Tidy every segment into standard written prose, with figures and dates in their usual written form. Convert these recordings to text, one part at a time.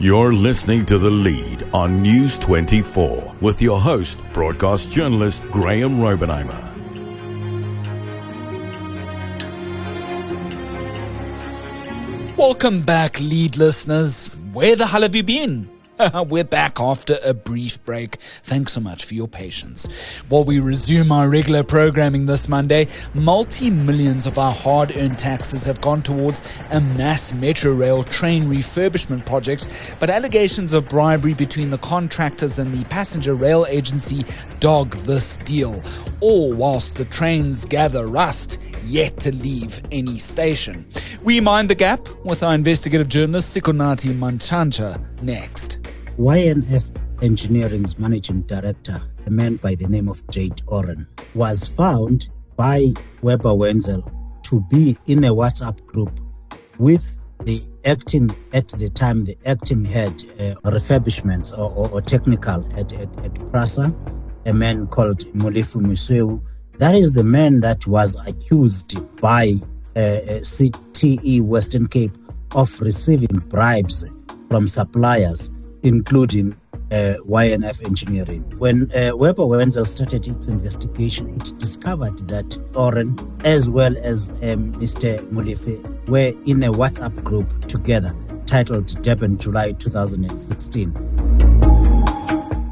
You're listening to The Lead on News 24 with your host, broadcast journalist Graeme Rauby. Welcome back, Lead listeners. Where the hell have you been? We're back after a brief break. Thanks so much for your patience. While we resume our regular programming this Monday, multi-millions of our hard-earned taxes have gone towards a mass Metrorail train refurbishment project, but allegations of bribery between the contractors and the passenger rail agency dog this deal, all whilst the trains gather rust, yet to leave any station. We mind the gap with our investigative journalist Sikonathi Mantshantsha next. YNF Engineering's managing director, a man by the name of Jade Oren, was found by Weber Wenzel to be in a WhatsApp group with the acting head, refurbishments or technical at Prasa, a man called Molefu Museu. That is the man that was accused by CTE Western Cape of receiving bribes from suppliers, including YNF Engineering. When Weber Wenzel started its investigation, it discovered that Oren, as well as Mr. Molefe, were in a WhatsApp group together titled Durban July 2016.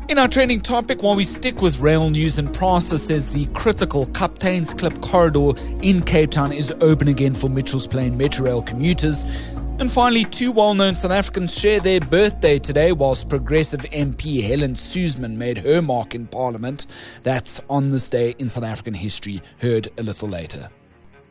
In our trending topic, while we stick with rail news, and Prasa says the critical Kapteinsklip corridor in Cape Town is open again for Mitchells Plain Metrorail commuters. And finally, two well-known South Africans share their birthday today, whilst progressive MP Helen Suzman made her mark in Parliament. That's on this day in South African history, heard a little later.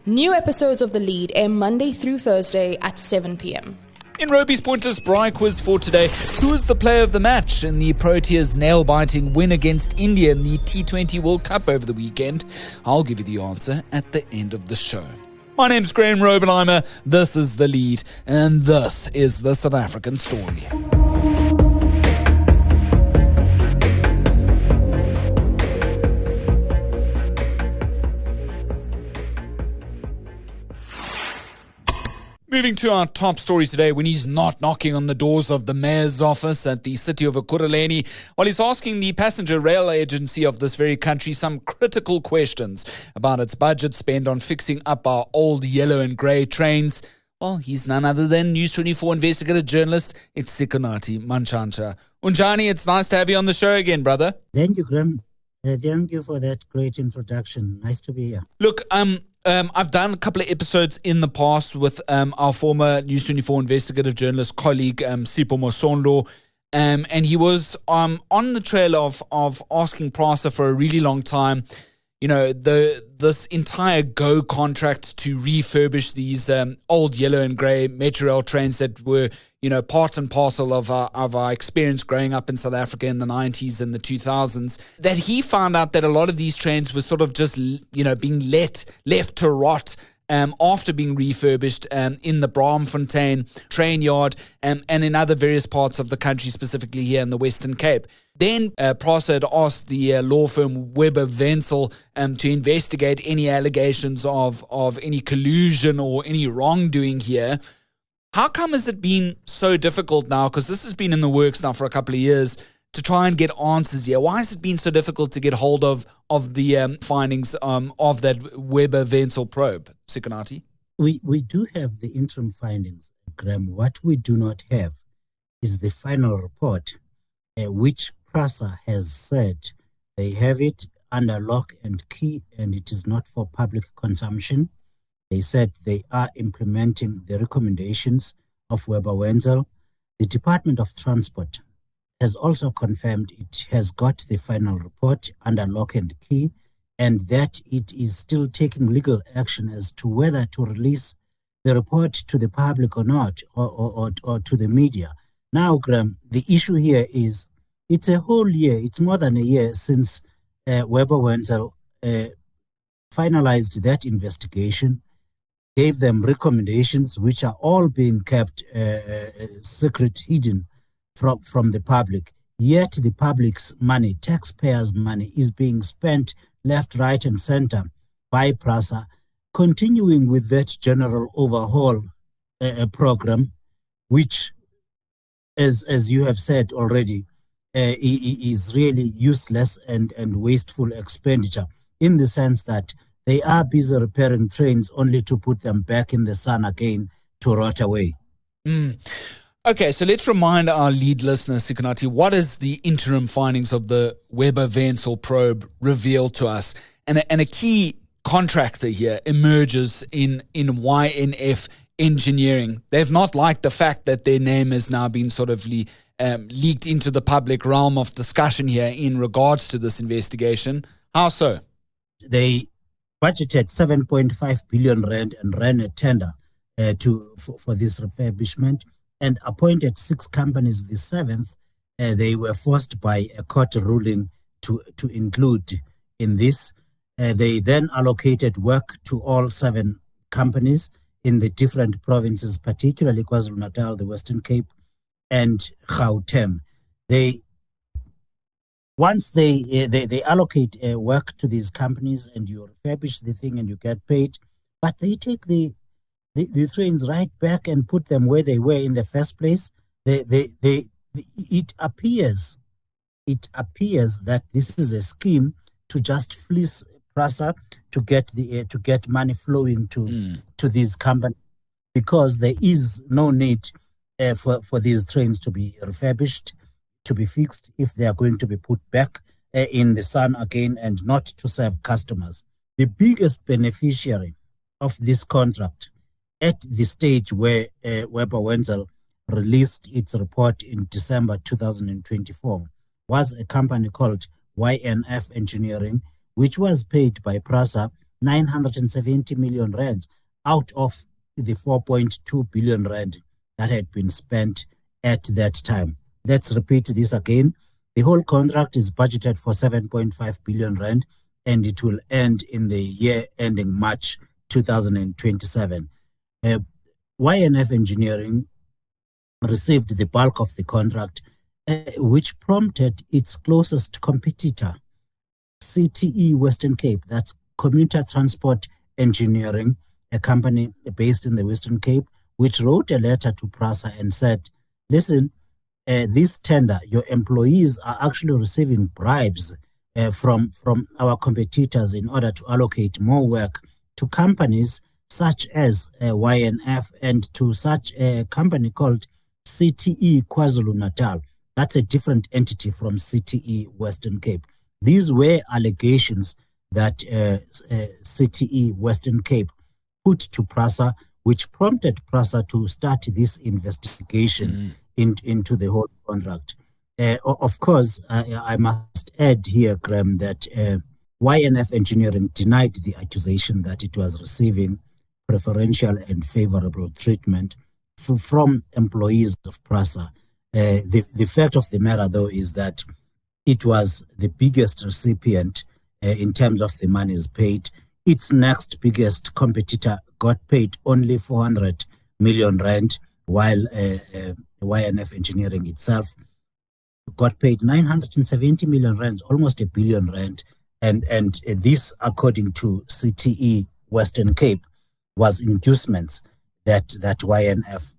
New episodes of The Lead air Monday through Thursday at 7 p.m. In Rauby's Pointers Braai quiz for today, who is the player of the match in the Proteas' nail-biting win against India in the T20 World Cup over the weekend? I'll give you the answer at the end of the show. My name's Graeme Rauby, this is The Lead, and this is the South African story. Moving to our top story today, when he's not knocking on the doors of the mayor's office at the city of Ekurhuleni, while he's asking the passenger rail agency of this very country some critical questions about its budget spend on fixing up our old yellow and grey trains. Well, he's none other than News 24 investigative journalist. It's Sikonathi Mantshantsha. Unjani, it's nice to have you on the show again, brother. Thank you, Graeme. Thank you for that great introduction. Nice to be here. Look, I've done a couple of episodes in the past with our former News 24 investigative journalist colleague, Sipho Mosondlo, and he was on the trail of asking Prasa for a really long time, you know, this entire Go contract to refurbish these old yellow and grey Metrorail trains that were, you know, part and parcel of our experience growing up in South Africa in the 90s and the 2000s, that he found out that a lot of these trains were sort of just, you know, being left to rot after being refurbished in the Braamfontein train yard and in other various parts of the country, specifically here in the Western Cape. Then Prasa had asked the law firm Weber Wenzel to investigate any allegations of any collusion or any wrongdoing here. How come has it been so difficult now, because this has been in the works now for a couple of years, to try and get answers here? Why has it been so difficult to get hold of the findings of that Weber Wenzel probe, Sikonathi? We do have the interim findings, Graeme. What we do not have is the final report, which Prasa has said they have it under lock and key, and it is not for public consumption. They said they are implementing the recommendations of Weber Wenzel. The Department of Transport has also confirmed it has got the final report under lock and key, and that it is still taking legal action as to whether to release the report to the public or not, or to the media. Now, Graeme, the issue here is it's a whole year, it's more than a year since Weber Wenzel finalized that investigation, gave them recommendations which are all being kept secret, hidden from the public. Yet the public's money, taxpayers' money, is being spent left, right, and center by Prasa, continuing with that general overhaul program, which as you have said already, is really useless and wasteful expenditure, in the sense that they are busy repairing trains only to put them back in the sun again to rot away. Okay, so let's remind our lead listener, Sikonathi, what is the interim findings of the Weber-Wentzel probe reveal to us? And a key contractor here emerges in YNF Engineering. They've not liked the fact that their name has now been sort of leaked into the public realm of discussion here in regards to this investigation. How so? They budgeted 7.5 billion rand and ran a tender for this refurbishment and appointed 6 companies. The 7th, they were forced by a court ruling to include in this. They then allocated work to all 7 companies in the different provinces, particularly KwaZulu-Natal, the Western Cape, and Gauteng. Once they allocate work to these companies and you refurbish the thing and you get paid, but they take the trains right back and put them where they were in the first place. It appears that this is a scheme to just fleece Prasa to get money flowing to these companies, because there is no need for these trains to be refurbished, to be fixed, if they are going to be put back in the sun again and not to serve customers. The biggest beneficiary of this contract at the stage where Weber-Wentzel released its report in December 2024 was a company called YNF Engineering, which was paid by Prasa 970 million rands out of the 4.2 billion rand that had been spent at that time. Let's repeat this again. The whole contract is budgeted for 7.5 billion rand, and it will end in the year ending March 2027. YNF Engineering received the bulk of the contract, which prompted its closest competitor, CTE Western Cape, that's Commuter Transport Engineering, a company based in the Western Cape, which wrote a letter to Prasa and said, listen, this tender, your employees are actually receiving bribes from our competitors in order to allocate more work to companies such as YNF and to such a company called CTE KwaZulu-Natal. That's a different entity from CTE Western Cape. These were allegations that CTE Western Cape put to Prasa, which prompted Prasa to start this investigation into the whole contract. Of course, I must add here, Graeme, that YNF Engineering denied the accusation that it was receiving preferential and favorable treatment from employees of Prasa. The fact of the matter, though, is that it was the biggest recipient in terms of the monies paid. Its next biggest competitor got paid only 400 million rand, while YNF Engineering itself got paid 970 million rand, almost a billion rand. And this, according to CTE Western Cape, was inducements that YNF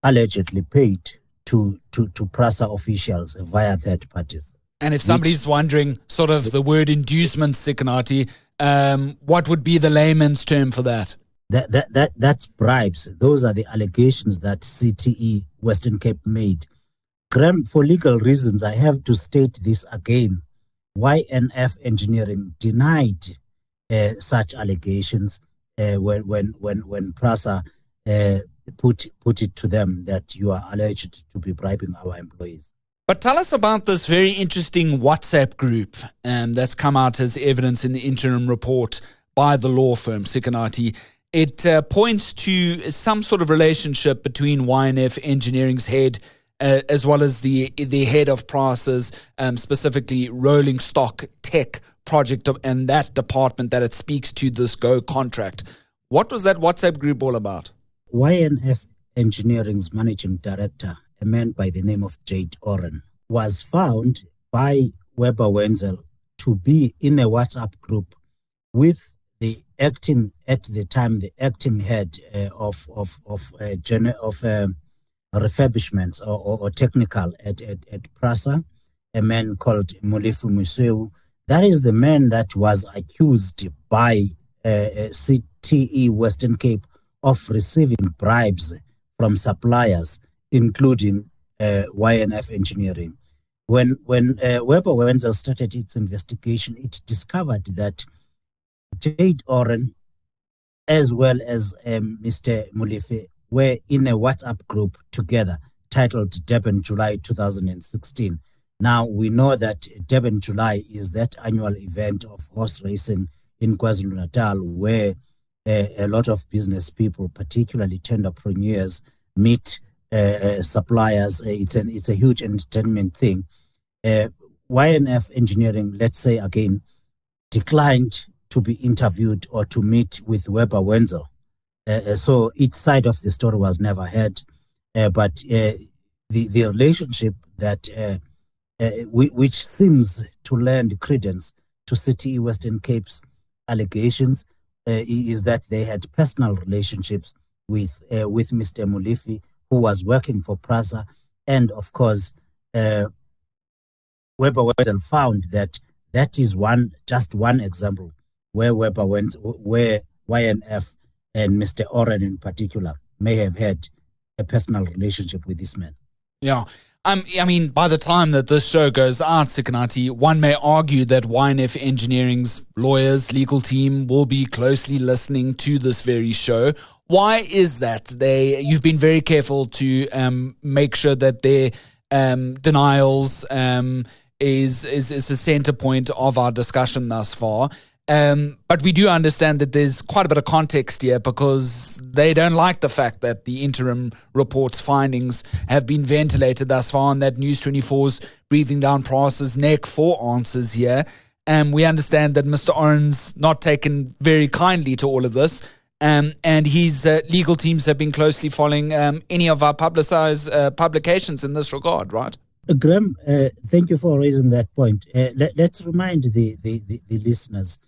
allegedly paid to Prasa officials via third parties. And if somebody's wondering sort of the word inducements, Sikonathi, what would be the layman's term for that? That's bribes. Those are the allegations that CTE Western Cape made. Graeme, for legal reasons, I have to state this again. YNF Engineering denied such allegations when Prasa put it to them that you are alleged to be bribing our employees. But tell us about this very interesting WhatsApp group that's come out as evidence in the interim report by the law firm, Sikonathi. It points to some sort of relationship between YNF Engineering's head as well as the head of Prasa's, specifically rolling stock tech project and that department that it speaks to, this Go contract. What was that WhatsApp group all about? YNF Engineering's managing director, a man by the name of Jade Oren, was found by Weber-Wentzel to be in a WhatsApp group with the acting head of refurbishments or technical at Prasa, a man called Molefi Museu. That is the man that was accused by CTE Western Cape of receiving bribes from suppliers, including YNF Engineering. When Weber Wenzel started its investigation, it discovered that Jade Oren, as well as Mr. Molefi, were in a WhatsApp group together titled Durban July 2016. Now, we know that Durban July is that annual event of horse racing in KwaZulu-Natal where a lot of business people, particularly entrepreneurs, meet suppliers. It's a huge entertainment thing. YNF Engineering, let's say again, declined to be interviewed or to meet with Weber Wenzel. So each side of the story was never heard. But the relationship that which seems to lend credence to City Western Cape's allegations is that they had personal relationships with Mr. Molefi, who was working for Prasa, and of course, Weber Wenzel found that is just one example where where YNF and Mr. Oren in particular may have had a personal relationship with this man. Yeah. I mean, by the time that this show goes out, Sikonathi, one may argue that YNF Engineering's lawyers, legal team will be closely listening to this very show. Why is that? You've been very careful to make sure that their denials is the center point of our discussion thus far. But we do understand that there's quite a bit of context here because they don't like the fact that the interim report's findings have been ventilated thus far and that News 24's breathing down Prasa's neck for answers here. We understand that Mr. Oren's not taken very kindly to all of this. And his legal teams have been closely following any of our publicized publications in this regard, right? Graeme, thank you for raising that point. Let's remind the listeners.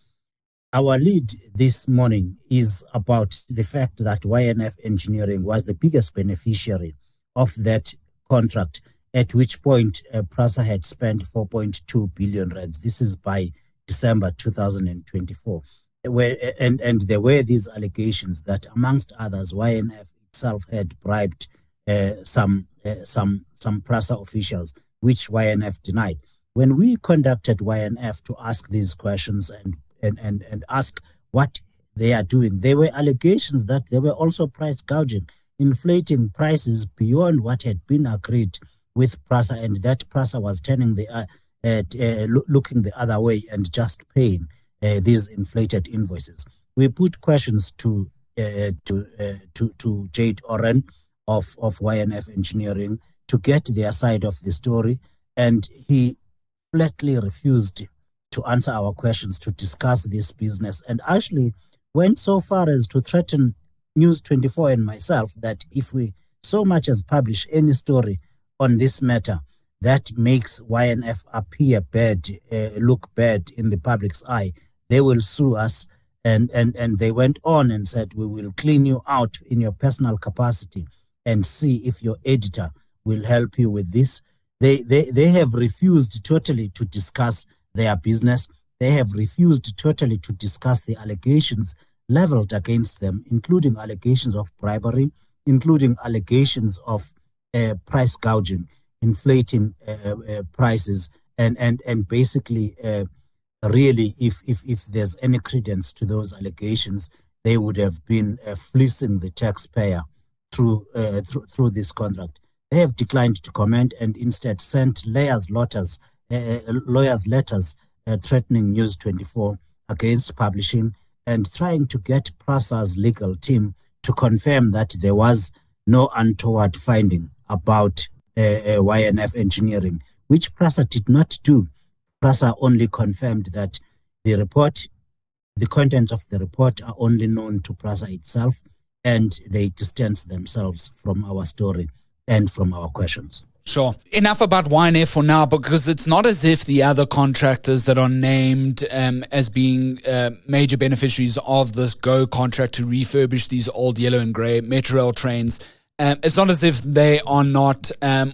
Our lead this morning is about the fact that YNF Engineering was the biggest beneficiary of that contract, at which point Prasa had spent 4.2 billion rands. This is by December 2024. And there were these allegations that, amongst others, YNF itself had bribed some Prasa officials, which YNF denied. When we conducted YNF to ask these questions and ask what they are doing, there were allegations that they were also price gouging, inflating prices beyond what had been agreed with Prasa, and that Prasa was turning looking the other way and just paying these inflated invoices. We put questions to Jade Oren of YNF Engineering to get their side of the story, and he flatly refused to answer our questions, to discuss this business, and actually went so far as to threaten News 24 and myself that if we so much as publish any story on this matter that makes YNF appear bad, look bad in the public's eye, they will sue us. And they went on and said, we will clean you out in your personal capacity and see if your editor will help you with this. They have refused totally to discuss their business. They have refused totally to discuss the allegations leveled against them, including allegations of bribery, including allegations of price gouging, inflating prices, and basically, really, if there's any credence to those allegations, they would have been fleecing the taxpayer through this contract. They have declined to comment and instead sent lawyers' letters threatening News 24 against publishing and trying to get Prasa's legal team to confirm that there was no untoward finding about YNF Engineering, which Prasa did not do. Prasa only confirmed that the contents of the report are only known to Prasa itself, and they distance themselves from our story and from our questions. Sure. Enough about YNF for now, because it's not as if the other contractors that are named as being major beneficiaries of this GO contract to refurbish these old yellow and grey Metrorail trains it's not as if they are not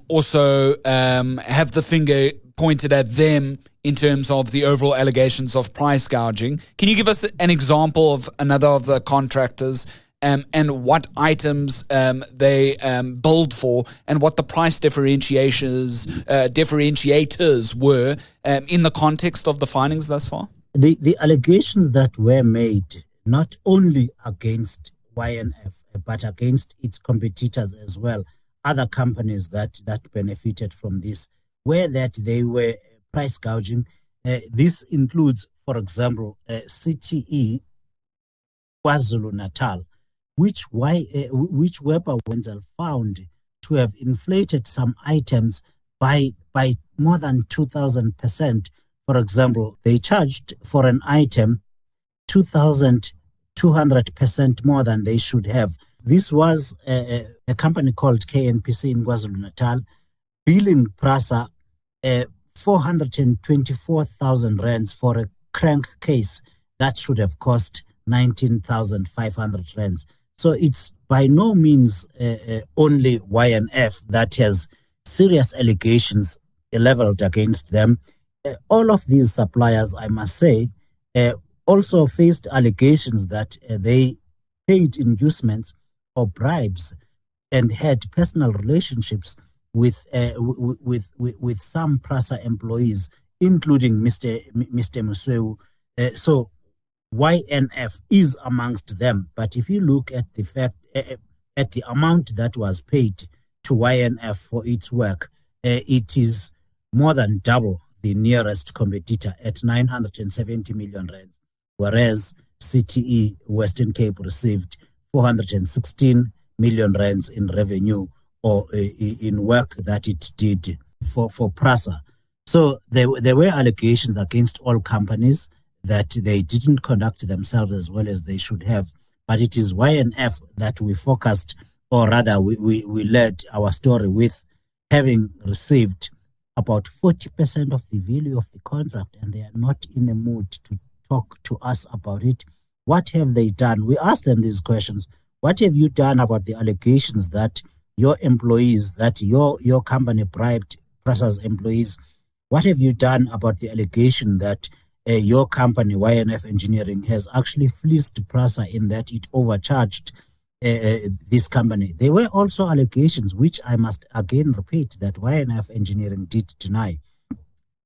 also have the finger pointed at them in terms of the overall allegations of price gouging. Can you give us an example of another of the contractors and what items they billed for and what the price differentiators were in the context of the findings thus far? The allegations that were made not only against YNF, but against its competitors as well, other companies that benefited from this, were that they were price gouging. This includes, for example, CTE KwaZulu-Natal, which Weber Wenzel found to have inflated some items by more than 2,000%. For example, they charged for an item 2,200% more than they should have. This was a company called KNPC in KwaZulu-Natal, billing Prasa 424,000 rands for a crank case that should have cost 19,500 rands. So it's by no means only YNF that has serious allegations leveled against them. All of these suppliers, I must say, also faced allegations that they paid inducements or bribes and had personal relationships with some Prasa employees, including Mr. Museu. So YNF is amongst them. But if you look at the fact at the amount that was paid to YNF for its work, it is more than double the nearest competitor at 970 million rands, whereas CTE Western Cape received 416 million rands in revenue or in work that it did for Prasa. So there were allegations against all companies that they didn't conduct themselves as well as they should have. But it is YNF that we focused, or rather we led our story with, having received about 40% of the value of the contract, and they are not in a mood to talk to us about it. What have they done? We asked them these questions. What have you done about the allegations that your employees, that your company bribed Prasa's employees? What have you done about the allegation that your company, YNF Engineering, has actually fleeced Prasa in that it overcharged this company? There were also allegations, which I must again repeat, that YNF Engineering did deny,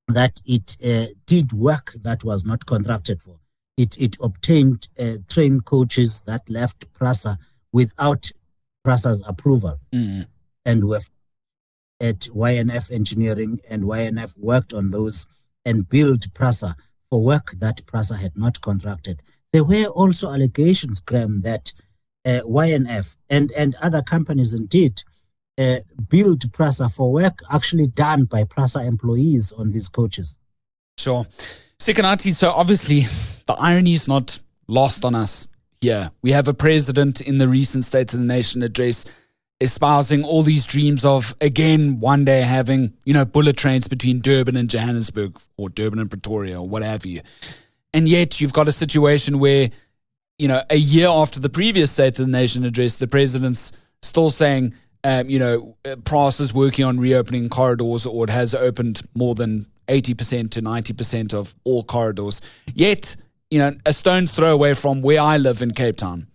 that it did work that was not contracted for. It obtained trained coaches that left Prasa without Prasa's approval, and were at YNF Engineering, and YNF worked on those and billed Prasa for work that Prasa had not contracted. There were also allegations, Graeme, that YNF and other companies indeed billed Prasa for work actually done by Prasa employees on these coaches. Sure. Sikonathi, so obviously the irony is not lost on us here. We have a president in the recent State of the Nation address espousing all these dreams of, again, one day having, bullet trains between Durban and Johannesburg, or Durban and Pretoria, or what have you. And yet you've got a situation where, a year after the previous State of the Nation address, the president's still saying, Prasa is working on reopening corridors, or it has opened more than 80% to 90% of all corridors. Yet, a stone's throw away from where I live in Cape Town,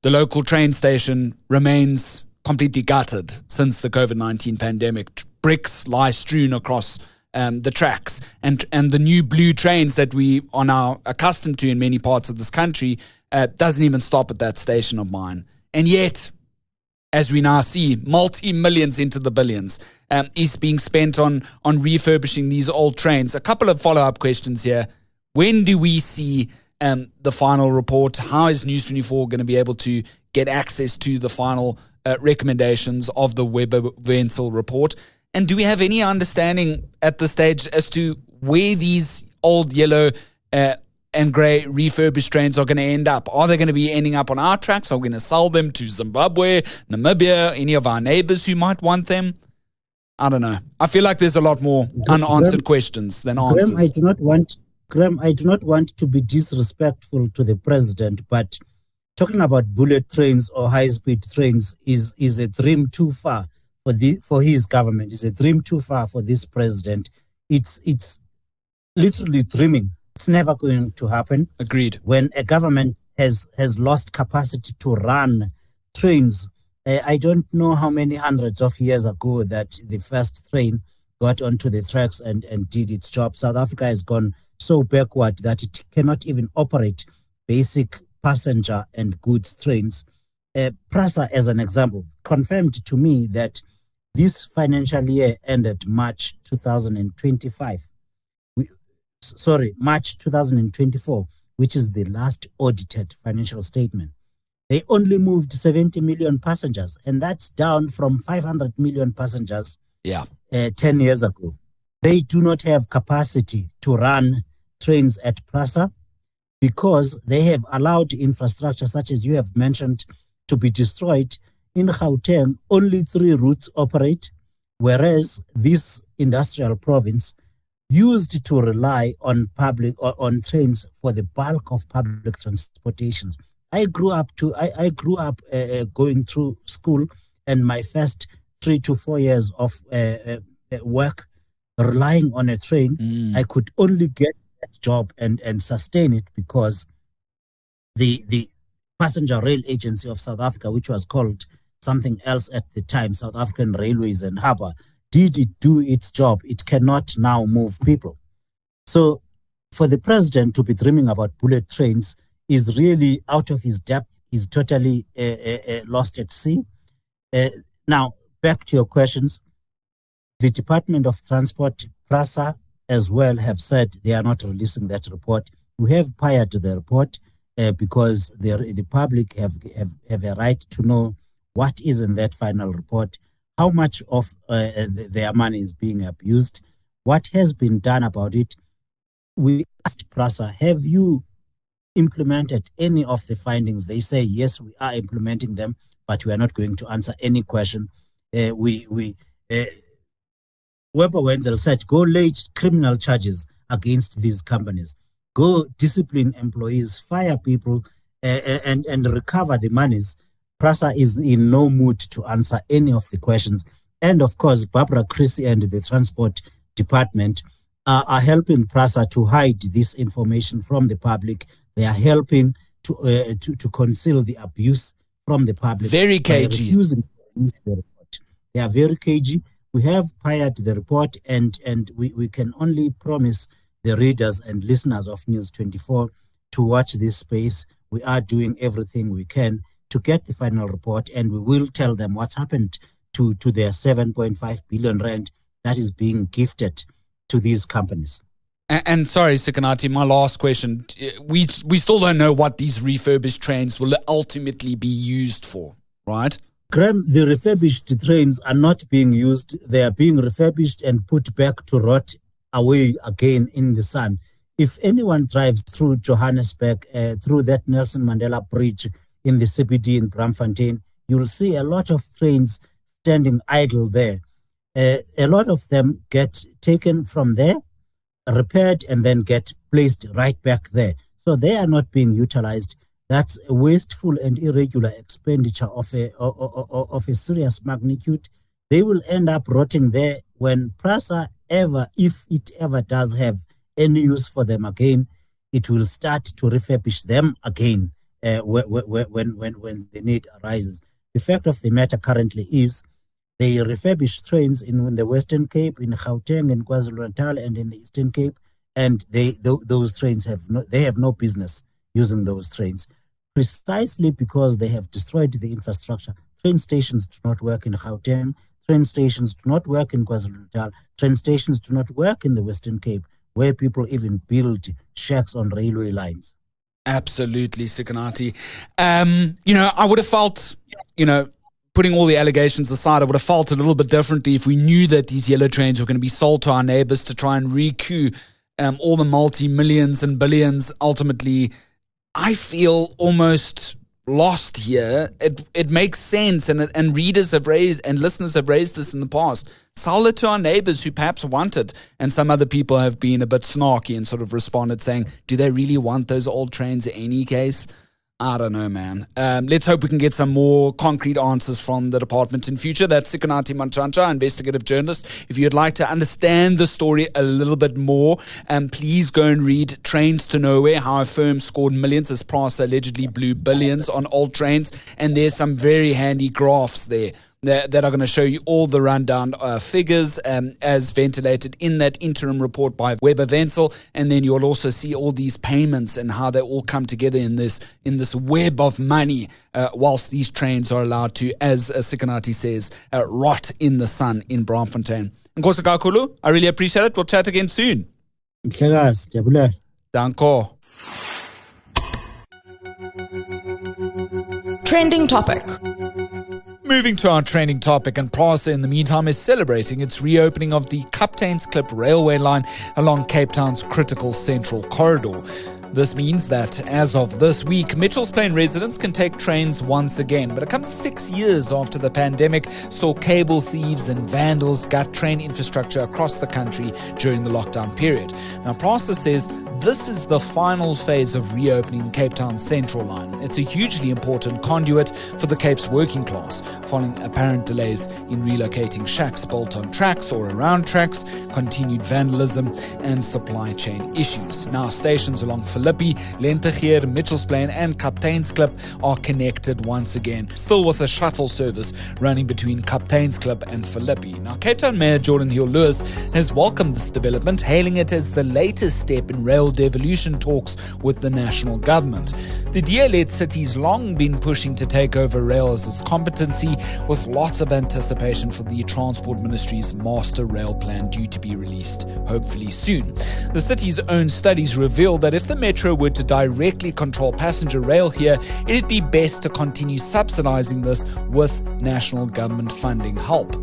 the local train station remains completely gutted since the COVID-19 pandemic. Bricks lie strewn across the tracks, and the new blue trains that we are now accustomed to in many parts of this country doesn't even stop at that station of mine. And yet, as we now see, multi-millions into the billions is being spent on refurbishing these old trains. A couple of follow-up questions here. When do we see the final report? How is News 24 going to be able to get access to the final recommendations of the Weber Wenzel report? And do we have any understanding at this stage as to where these old yellow and grey refurbished trains are going to end up? Are they going to be ending up on our tracks? Are we going to sell them to Zimbabwe, Namibia, any of our neighbours who might want them? I don't know. I feel like there's a lot more unanswered questions than answers. Graeme, I do not want to be disrespectful to the president, but talking about bullet trains or high-speed trains is a dream too far for his government. It's a dream too far for this president. It's literally dreaming. It's never going to happen. Agreed. When a government has lost capacity to run trains, I don't know how many hundreds of years ago that the first train got onto the tracks and did its job. South Africa has gone so backward that it cannot even operate basic passenger and goods trains. Prasa, as an example, confirmed to me that this financial year ended March 2025. March 2024, which is the last audited financial statement. They only moved 70 million passengers, and that's down from 500 million passengers 10 years ago. They do not have capacity to run trains at Prasa because they have allowed infrastructure, such as you have mentioned, to be destroyed. In Gauteng, only 3 routes operate, whereas this industrial province used to rely on trains for the bulk of public transportation. I grew up going through school, and my first 3 to 4 years of work relying on a train. I could only get that job and sustain it because the Passenger Rail Agency of South Africa, which was called something else at the time, South African Railways and Harbour, did it do its job. It cannot now move people. So for the president to be dreaming about bullet trains is really out of his depth. He's totally lost at sea. Now, back to your questions. The Department of Transport, Prasa, as well, have said they are not releasing that report. We have fired the report because the public have a right to know what is in that final report, how much of their money is being abused, what has been done about it. We asked Prasa, have you implemented any of the findings? They say, yes, we are implementing them, but we are not going to answer any question. Weber Wenzel said, go lay criminal charges against these companies. Go discipline employees, fire people, and recover the monies. Prasa is in no mood to answer any of the questions. And of course, Barbara Chrissy and the Transport Department are helping Prasa to hide this information from the public. They are helping to conceal the abuse from the public. Very cagey. Refusing to release the report. They are very cagey. We have fired the report, and we can only promise the readers and listeners of News 24 to watch this space. We are doing everything we can to get the final report, and we will tell them what's happened to their 7.5 billion rand that is being gifted to these companies. And sorry, Sikonathi, my last question. We still don't know what these refurbished trains will ultimately be used for, right? Graeme, the refurbished trains are not being used. They are being refurbished and put back to rot away again in the sun. If anyone drives through Johannesburg, through that Nelson Mandela Bridge in the CBD in Braamfontein, you'll see a lot of trains standing idle there. A lot of them get taken from there, repaired, and then get placed right back there. So they are not being utilized. That's a wasteful and irregular expenditure of a serious magnitude. They will end up rotting there when Prasa if it ever does have any use for them again, it will start to refurbish them again when the need arises. The fact of the matter currently is they refurbish trains in the Western Cape, in Gauteng, in KwaZulu-Natal, and in the Eastern Cape, and those trains have no business using those trains. Precisely because they have destroyed the infrastructure. Train stations do not work in Gauteng. Train stations do not work in KwaZulu-Natal. Train stations do not work in the Western Cape, where people even build shacks on railway lines. Absolutely, Sikonathi. I would have felt, putting all the allegations aside, I would have felt a little bit differently if we knew that these yellow trains were going to be sold to our neighbors to try and recoup all the multi-millions and billions. Ultimately, I feel almost lost here. It makes sense, and readers have raised and listeners have raised this in the past. Sell it to our neighbors who perhaps want it, and some other people have been a bit snarky and sort of responded saying, do they really want those old trains in any case? I don't know, man. Let's hope we can get some more concrete answers from the department in future. That's Sikonathi Mantshantsha, investigative journalist. If you'd like to understand the story a little bit more, please go and read Trains to Nowhere, how a firm scored millions as Prasa allegedly blew billions on old trains. And there's some very handy graphs there that are going to show you all the rundown figures as ventilated in that interim report by Weber Wenzel, and then you'll also see all these payments and how they all come together in this web of money whilst these trains are allowed to, as Sikonathi says, rot in the sun in Braamfontein. Nkosi kakhulu, I really appreciate it. We'll chat again soon. Danko. Trending topic. Moving to our trending topic, and Prasa in the meantime is celebrating its reopening of the Kapteinsklip railway line along Cape Town's critical central corridor. This means that as of this week, Mitchells Plain residents can take trains once again. But it comes 6 years after the pandemic saw cable thieves and vandals gut train infrastructure across the country during the lockdown period. Now, Prasa says this is the final phase of reopening Cape Town's Central Line. It's a hugely important conduit for the Cape's working class, following apparent delays in relocating shacks built on tracks or around tracks, continued vandalism, and supply chain issues. Now, stations along Philippi, Lentegeur, Mitchells Plain, and Kapteinsklip are connected once again, still with a shuttle service running between Kapteinsklip and Philippi. Now, Cape Town Mayor Jordan Hill-Lewis has welcomed this development, hailing it as the latest step in rail devolution talks with the national government. The DA-led city's long been pushing to take over rail as its competency, with lots of anticipation for the Transport Ministry's master rail plan due to be released, hopefully soon. The city's own studies reveal that if the metro were to directly control passenger rail here, it'd be best to continue subsidizing this with national government funding help.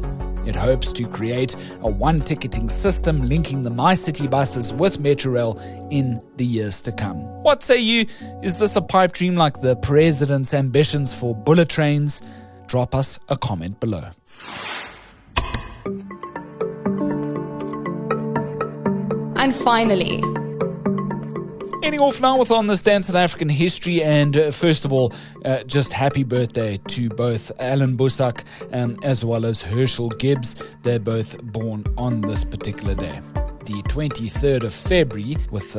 It hopes to create a one-ticketing system linking the MyCity buses with Metrorail in the years to come. What say you? Is this a pipe dream like the president's ambitions for bullet trains? Drop us a comment below. And finally, ending off now with On This Day in South African history, and first of all, just happy birthday to both Alan Busak as well as Herschel Gibbs. They're both born on this particular day, the 23rd of February, with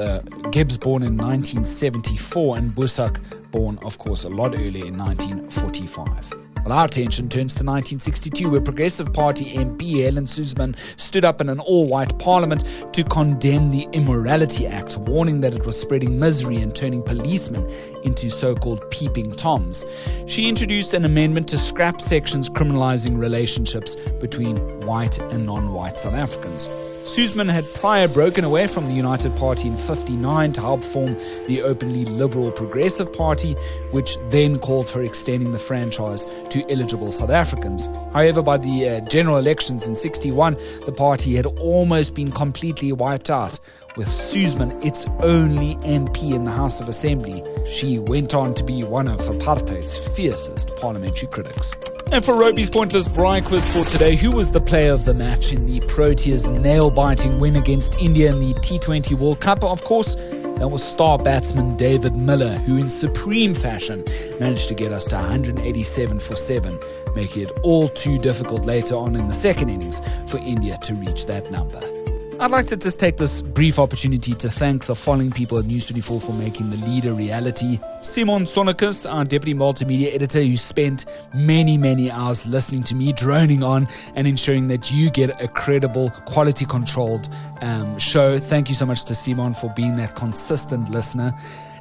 Gibbs born in 1974 and Busak born, of course, a lot earlier in 1945. Well, our attention turns to 1962, where Progressive Party MP Helen Suzman stood up in an all-white parliament to condemn the Immorality Act, warning that it was spreading misery and turning policemen into so-called peeping toms. She introduced an amendment to scrap sections criminalizing relationships between white and non-white South Africans. Suzman had prior broken away from the United Party in 1959 to help form the openly liberal Progressive Party, which then called for extending the franchise to eligible South Africans. However, by the general elections in 1961, the party had almost been completely wiped out, with Suzman its only MP in the House of Assembly. She went on to be one of apartheid's fiercest parliamentary critics. And for Rauby's Pointless Braai quiz for today, who was the player of the match in the Proteas' nail-biting win against India in the T20 World Cup? Of course, that was star batsman David Miller, who in supreme fashion managed to get us to 187 for 7, making it all too difficult later on in the second innings for India to reach that number. I'd like to just take this brief opportunity to thank the following people at News 24 for making the lead a reality. Simon Sonicus, our deputy multimedia editor, who spent many hours listening to me droning on and ensuring that you get a credible, quality-controlled show. Thank you so much to Simon for being that consistent listener.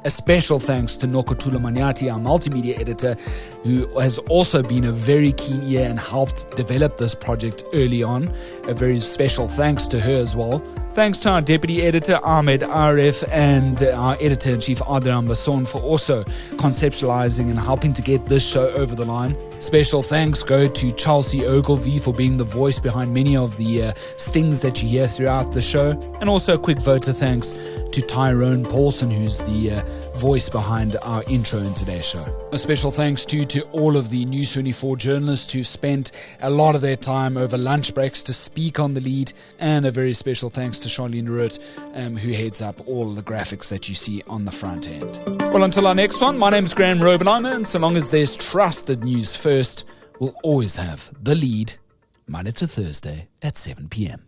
A special thanks to Nokuthula Manyati, our multimedia editor, who has also been a very keen ear and helped develop this project early on. A very special thanks to her as well. Thanks to our deputy editor, Ahmed Arif, and our editor-in-chief, Adrian Basson, for also conceptualizing and helping to get this show over the line. Special thanks go to Chelsea Ogilvie for being the voice behind many of the stings that you hear throughout the show. And also a quick vote of thanks to Tyrone Paulson, who's the voice behind our intro in today's show. A special thanks to all of the News 24 journalists who spent a lot of their time over lunch breaks to speak on the lead, and a very special thanks to Charlene Root, who heads up all the graphics that you see on the front end. Well, until our next one, my name's Graeme Robenheimer, and so long as there's trusted news first, we'll always have the lead, Monday to Thursday at 7 p.m.